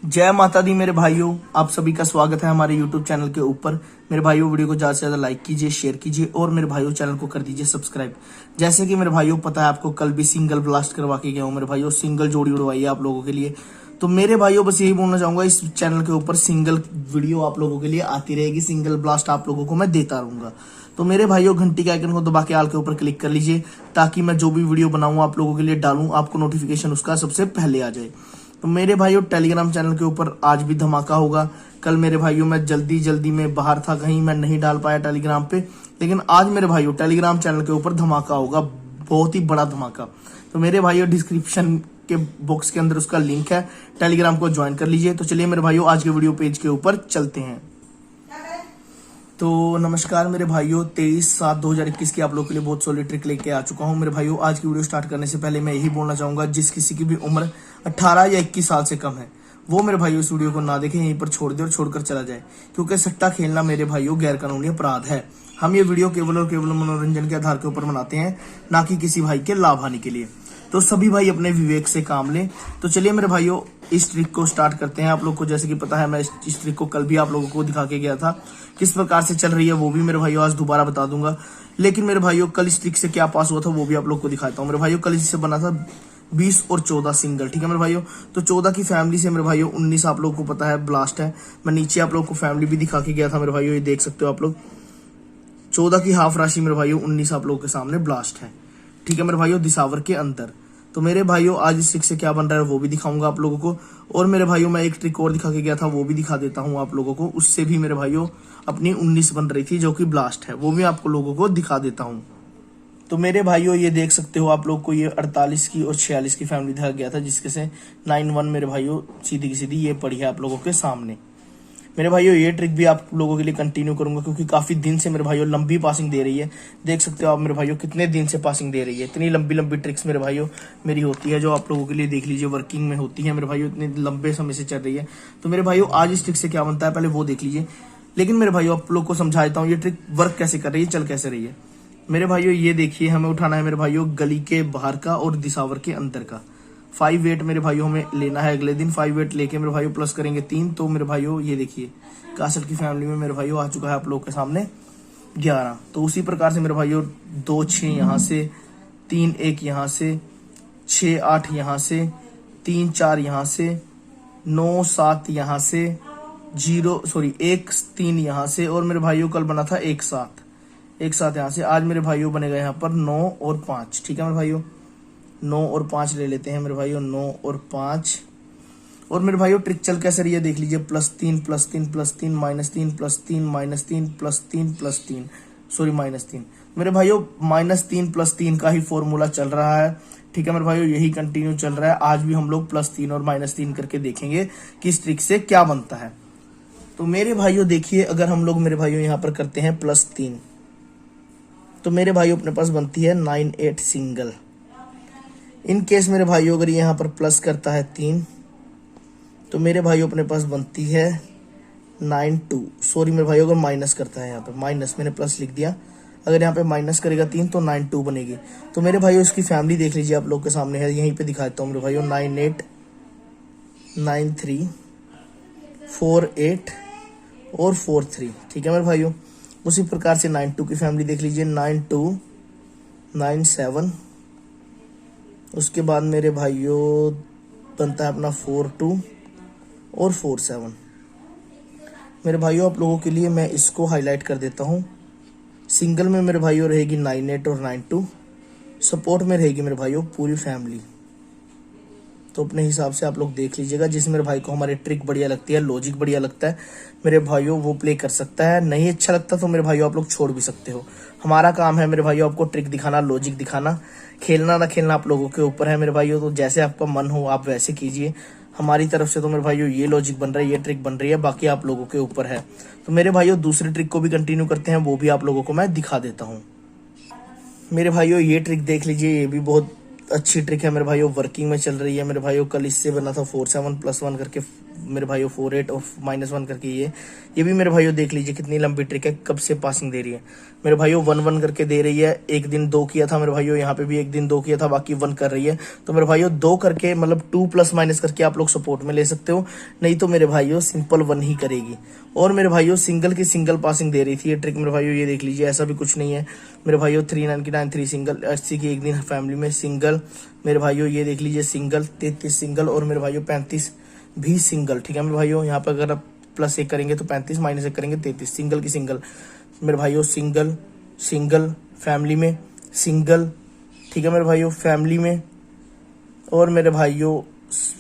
जय माता दी मेरे भाइयों, आप सभी का स्वागत है हमारे YouTube चैनल के ऊपर। मेरे भाइयों, वीडियो को ज़्यादा से ज़्यादा लाइक कीजिए, शेयर कीजिए और मेरे भाइयों चैनल को कर दीजिए सब्सक्राइब। जैसे कि मेरे भाइयों पता है आपको, कल भी सिंगल ब्लास्ट करवा के गया हूँ मेरे भाइयों, सिंगल जोड़ी उड़वाई है आप लोगों के लिए। तो मेरे भाइयों बस यही बोलना चाहूंगा, इस चैनल के ऊपर सिंगल वीडियो आप लोगों के लिए आती रहेगी, सिंगल ब्लास्ट आप लोगों को मैं देता रहूंगा। तो मेरे भाइयों घंटी के आइकन को दबा के आल के ऊपर क्लिक कर लीजिए, ताकि मैं जो भी वीडियो बनाऊं आप लोगों के लिए डालूं, आपको नोटिफिकेशन उसका सबसे पहले आ जाए। तो मेरे भाइयों टेलीग्राम चैनल के ऊपर आज भी धमाका होगा। कल मेरे भाइयों मैं जल्दी में बाहर था, कहीं मैं नहीं डाल पाया टेलीग्राम पे, लेकिन आज मेरे भाइयों टेलीग्राम चैनल के ऊपर धमाका होगा, बहुत ही बड़ा धमाका। तो मेरे भाइयों डिस्क्रिप्शन के बॉक्स के अंदर उसका लिंक है, टेलीग्राम को ज्वाइन कर लीजिए। तो चलिए मेरे भाइयों आज के वीडियो पेज के ऊपर चलते हैं। तो नमस्कार मेरे भाइयों, 23/7/2021 की आप लोगों के लिए बहुत सॉलिड ट्रिक लेके आ चुका हूं। मेरे भाइयों आज की वीडियो स्टार्ट करने से पहले मैं यही बोलना चाहूंगा, जिस किसी की भी उम्र 18 या 21 साल से कम है वो मेरे भाइयों इस वीडियो को ना देखें, यहीं पर छोड़ दे और छोड़कर चला जाए, क्योंकि सट्टा खेलना मेरे भाइयों गैर कानूनी अपराध है। हम ये वीडियो केवल और केवल मनोरंजन के आधार के ऊपर बनाते हैं, ना कि किसी भाई के लाभ हानि के लिए। तो सभी भाई अपने विवेक से काम लें। तो चलिए मेरे भाइयों इस ट्रिक को स्टार्ट करते हैं। आप लोग को जैसे कि पता है, मैं इस ट्रिक को कल भी आप लोगों को दिखा के गया था, किस प्रकार से चल रही है वो भी मेरे भाइयों आज दोबारा बता दूंगा। लेकिन मेरे भाइयों कल इस ट्रिक से क्या पास हुआ था वो भी आप लोग को दिखाता हूँ। मेरे भाइयों कल इससे बना था 20 और 14 सिंगल, ठीक है मेरे भाइयों। तो 14 की फैमिली से मेरे भाइयों 19 आप लोगों को पता है ब्लास्ट है। मैं नीचे आप लोगों को फैमिली भी दिखा के गया था मेरे भाइयों, ये देख सकते हो आप लोग। 14 की हाफ राशि मेरे भाइयों 19 आप लोगों के सामने ब्लास्ट है, ठीक है मेरे भाइयों, दिसावर के अंदर। तो मेरे भाइयों आज इस ट्रिक से क्या बन रहा है वो भी दिखाऊंगा आप लोगों को। और मेरे भाइयों मैं एक ट्रिक और दिखा के गया था, वो भी दिखा देता हूँ आप लोगों को। उससे भी मेरे भाइयों अपनी 19 बन रही थी, जो कि ब्लास्ट है, वो भी आपको लोगों को दिखा देता हूँ। तो मेरे भाइयों ये देख सकते हो आप लोग को, ये 48 की और 46 की फैमिली दिखा गया था, जिसके से 9-1 मेरे भाइयों सीधी की सीधी ये पड़ी है आप लोगों के सामने। मेरे भाइयों ये ट्रिक भी आप लोगों के लिए कंटिन्यू करूंगा, क्योंकि काफी दिन से मेरे भाइयों लंबी पासिंग दे रही है। देख सकते हो आप मेरे भाइयों कितने दिन से पासिंग दे रही है। इतनी लंबी ट्रिक्स मेरे भाइयों मेरी होती है, जो आप लोगों के लिए देख लीजिए वर्किंग में होती है मेरे भाइयों, इतने लंबे समय से चल रही है। तो मेरे भाइयों आज इस ट्रिक से क्या बनता है पहले वो देख लीजिए। लेकिन मेरे भाइयों आप लोग को समझा देता हूँ ये ट्रिक वर्क कैसे कर रही है, चल कैसे रही है। मेरे भाइयों ये देखिए, हमें उठाना है मेरे भाइयों गली के बाहर का और दिसावर के अंदर का 5 वेट मेरे भाइयों हमें लेना है। अगले दिन 5 वेट लेके मेरे भाइयों प्लस करेंगे 3। तो मेरे भाइयों ये देखिए 61 की फैमिली में मेरे भाइयों आ चुका है आप लोग के सामने 11। तो उसी प्रकार से मेरे भाइयों 2-6 यहाँ से, 3-1 यहाँ से, 6-8 यहाँ से, 3-4 यहाँ से, 9-7 यहाँ से, 1-3 यहाँ से, और मेरे भाइयों कल बना था 1-7 यहाँ से। आज मेरे भाइयों बनेगा यहाँ पर 9 और 5, ठीक है मेरे भाइयों। 9 और 5 ले लेते हैं मेरे भाइयों, 9 और 5। और मेरे भाइयों ट्रिक चल कैसे रही है देख लीजिए, +3 +3 +3 -3 +3 -3 +3 +3 -3। मेरे भाइयों -3 +3 का ही फॉर्मूला चल रहा है, ठीक है मेरे भाइयों, यही कंटिन्यू चल रहा है। आज भी हम लोग +3 और -3 करके देखेंगे कि इस ट्रिक से क्या बनता है। तो मेरे भाइयों देखिए, अगर हम लोग मेरे भाइयों यहाँ पर करते हैं +3, तो मेरे भाइयों अपने पास बनती है 9-8 सिंगल। इन केस मेरे भाइयों अगर यहाँ पर प्लस करता है 3, तो मेरे भाइयों अपने पास बनती है 9-2। सॉरी मेरे भाइयों, अगर माइनस करता है यहाँ पे, माइनस मैंने प्लस लिख दिया, अगर यहाँ पे माइनस करेगा 3 तो 9-2 बनेगी। तो मेरे भाइयों इसकी फैमिली देख लीजिए, आप लोग के सामने है, यहीं पे दिखाता हूँ मेरे भाइयों, 9-8, 9-3, 4-8 और 4-3, ठीक है मेरे भाइयों। उसी प्रकार से 9-2 की फैमिली देख लीजिए, 9-2, 9-7, उसके बाद मेरे भाइयों बनता है अपना 4-2 और 4-7। मेरे भाइयों आप लोगों के लिए मैं इसको हाईलाइट कर देता हूँ। सिंगल में मेरे भाइयों रहेगी 9-8 और 9-2, सपोर्ट में रहेगी मेरे भाइयों पूरी फैमिली। तो अपने हिसाब से आप लोग देख लीजिएगा, जिस मेरे भाई को हमारी ट्रिक बढ़िया लगती है, लॉजिक बढ़िया लगता है मेरे भाइयों, वो प्ले कर सकता है। नहीं अच्छा लगता तो मेरे भाइयों आप लोग छोड़ भी सकते हो। हमारा काम है मेरे भाइयों आपको ट्रिक दिखाना, लॉजिक दिखाना। खेलना ना खेलना आप लोगों के ऊपर है मेरे भाइयों, तो जैसे आपका मन हो आप वैसे कीजिए। हमारी तरफ से तो मेरे भाइयों ये लॉजिक बन रहा है, ये ट्रिक बन रही है, बाकी आप लोगों के ऊपर है। तो मेरे भाइयों दूसरी ट्रिक को भी कंटिन्यू करते हैं, वो भी आप लोगों को मैं दिखा देता हूँ। मेरे भाइयों ये ट्रिक देख लीजिए, ये भी बहुत अच्छी ट्रिक है मेरे भाइयों, वर्किंग में चल रही है मेरे भाइयों। कल इससे बना था 4-7 +1 करके मेरे भाइयों 48 और -1 करके ये भी मेरे भाइयों देख लीजिए कितनी लंबी ट्रिक है, कब से पासिंग दे रही है मेरे भाइयों। 1-1 करके दे रही है, एक दिन 2 किया था मेरे भाइयों, यहाँ पे भी एक दिन 2 किया था, बाकी 1 कर रही है। तो मेरे भाइयों 2 करके मतलब 2 प्लस माइनस करके आप लोग सपोर्ट में ले सकते हो, नहीं तो मेरे भाइयों सिंपल 1 ही करेगी। और मेरे भाइयों सिंगल की सिंगल पासिंग दे रही थी ये ट्रिक मेरे भाइयों, ये देख लीजिए, ऐसा भी कुछ नहीं है मेरे भाइयों। 399 3 सिंगल, 80 की एक दिन फैमिली में सिंगल मेरे भाइयों, ये देख लीजिए सिंगल, 33 सिंगल और मेरे भाइयों 35 भी सिंगल। ठीक है मेरे भाइयों, यहाँ पर अगर आप +1 करेंगे तो 35, -1 करेंगे 33, सिंगल की सिंगल मेरे भाइयों, सिंगल सिंगल फैमिली में सिंगल। ठीक है मेरे भाइयों, फैमिली में और मेरे भाइयों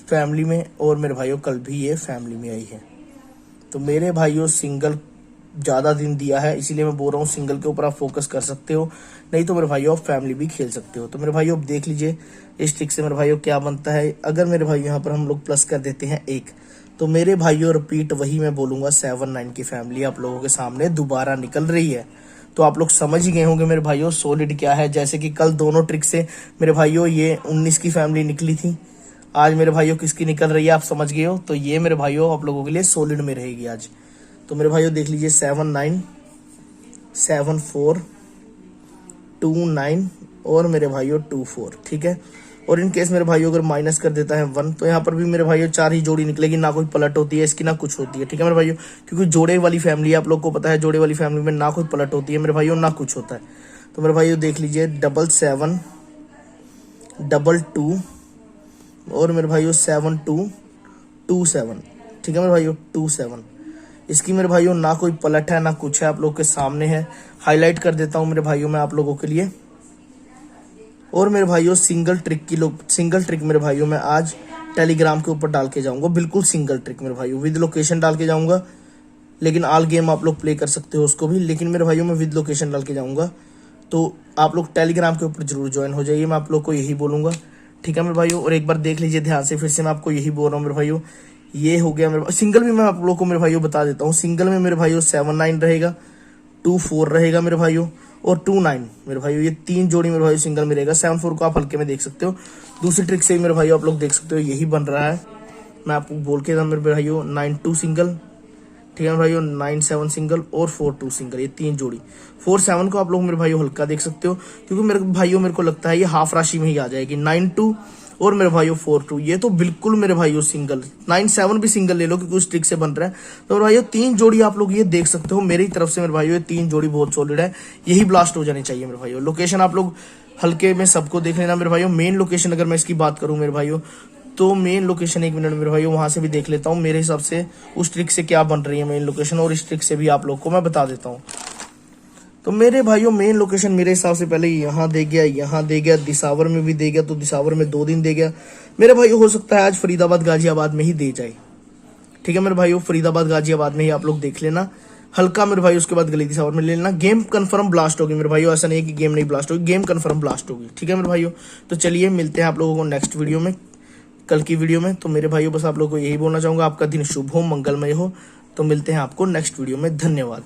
फैमिली में, और मेरे भाइयों कल भी ये फैमिली में आई है। तो मेरे भाइयों सिंगल ज़्यादा दिन दिया है, इसीलिए मैं बोल रहा हूँ सिंगल के ऊपर आप फोकस कर सकते हो, नहीं तो मेरे भाइयों आप फैमिली भी खेल सकते हो। तो मेरे भाइयों अब देख लीजिए इस ट्रिक से मेरे भाइयों क्या बनता है। अगर मेरे भाई यहाँ पर हम लोग प्लस कर देते हैं 1, तो मेरे भाइयों रिपीट वही मैं बोलूँगा 7-9 की फैमिली आप लोगों के सामने दोबारा निकल रही है। तो आप लोग समझ ही गए होंगे मेरे भाइयों सॉलिड क्या है। जैसे कि कल दोनों ट्रिक से मेरे भाइयों ये 19 की फैमिली निकली थी, आज मेरे भाइयों किसकी निकल रही है आप समझ गए हो। तो ये मेरे भाइयों आप लोगों के लिए सॉलिड में रहेगी आज। तो मेरे भाइयों देख लीजिए 7-9 7-4 2-9 और मेरे भाइयों 2-4। ठीक है, और इन केस मेरे भाइयों अगर माइनस कर देता है 1, तो यहाँ पर भी मेरे भाइयों 4 ही जोड़ी निकलेगी, ना कोई पलट होती है इसकी ना कुछ होती है। ठीक है मेरे भाइयों, क्योंकि जोड़े वाली फैमिली है, आप लोग को पता है जोड़े वाली फैमिली में ना कोई पलट होती है मेरे भाइयों, ना कुछ होता है। तो मेरे भाइयों देख लीजिए 7-7 2-2 और मेरे भाइयों 7-2-2-7। ठीक है मेरे भाइयों 2-7, इसकी मेरे भाइयों ना कोई पलट है ना कुछ है, आप लोग के सामने है। हाईलाइट कर देता हूँ मेरे भाइयों मैं आप लोगों के लिए। और मेरे भाइयों सिंगल ट्रिक मेरे भाइयों मैं आज टेलीग्राम के ऊपर डाल के जाऊंगा, बिल्कुल सिंगल ट्रिक मेरे भाइयों, विद लोकेशन डाल के जाऊंगा। लेकिन ऑल गेम आप लोग प्ले कर सकते हो उसको भी, लेकिन मेरे भाइयों मैं विद लोकेशन डाल के जाऊंगा। तो आप लोग टेलीग्राम के ऊपर जरूर ज्वाइन हो जाइए, मैं आप लोग को यही बोलूंगा। ठीक है मेरे भाइयों, और एक बार देख लीजिए ध्यान से, फिर से मैं आपको यही बोल रहा हूँ मेरे भाइयों। ये हो गया मेरे सिंगल भी मैं आप लोग को मेरे भाइयों बता देता हूँ। सिंगल में मेरे भाइयों 7-9 रहेगा, 2-4 रहेगा मेरे भाइयों, और 2-9 मेरे भाइयों, ये 3 जोड़ी मेरे भाइयों सिंगल में रहेगा। 7-4 को आप हल्के में देख सकते हो। दूसरी ट्रिक से ही मेरे भाइयों आप लोग देख सकते हो यही बन रहा है। मैं आपको बोल के था मेरे भाइयों 9-2 सिंगल। ठीक है मेरे भाइयों, 9-7 सिंगल और 4-2 सिंगल, ये 3 जोड़ी। 4-7 को आप लोग मेरे भाइयों हल्का देख सकते हो, क्योंकि मेरे भाइयों मेरे को लगता है ये हाफ राशि में ही आ जाएगी। 9-2 और मेरे भाइयों 4-2, ये तो बिल्कुल मेरे भाइयों सिंगल। 9-7 भी सिंगल ले लो क्योंकि उस ट्रिक से बन रहा है। तो मेरे भाइयों 3 जोड़ी आप लोग ये देख सकते हो मेरी तरफ से मेरे भाइयों, ये 3 जोड़ी बहुत सॉलिड है, यही ब्लास्ट हो जानी चाहिए मेरे भाइयों। लोकेशन आप लोग हल्के में सबको देख लेना मेरे भाइयों। मेन लोकेशन अगर मैं इसकी बात करूं मेरे भाइयों, तो मेन लोकेशन 1 मिनट मेरे भाइयों वहां से भी देख लेता हूँ मेरे हिसाब से उस ट्रिक से क्या बन रही है मेन लोकेशन, और इस ट्रिक से भी आप लोग को मैं बता देता हूँ। तो मेरे भाइयों मेन लोकेशन मेरे हिसाब से पहले यहाँ दे गया, यहाँ दे गया, दिसावर में भी दे गया, तो दिसावर में 2 दिन दे गया मेरे भाइयों। हो सकता है आज फरीदाबाद गाजियाबाद में ही दे जाए। ठीक है मेरे भाइयों, फरीदाबाद गाजियाबाद में ही आप लोग देख लेना हल्का मेरे भाई, उसके बाद गली दिसावर में ले लेना। गेम कंफर्म ब्लास्ट होगी मेरे भाइयों, ऐसा नहीं है कि गेम नहीं ब्लास्ट होगी, गेम कंफर्म ब्लास्ट होगी। ठीक है मेरे भाइयों, तो चलिए मिलते हैं आप लोगों को नेक्स्ट वीडियो में, कल की वीडियो में। तो मेरे भाइयों बस आप लोगों को यही बोलना चाहूंगा, आपका दिन शुभ हो, मंगलमय हो। तो मिलते हैं आपको नेक्स्ट वीडियो में, धन्यवाद।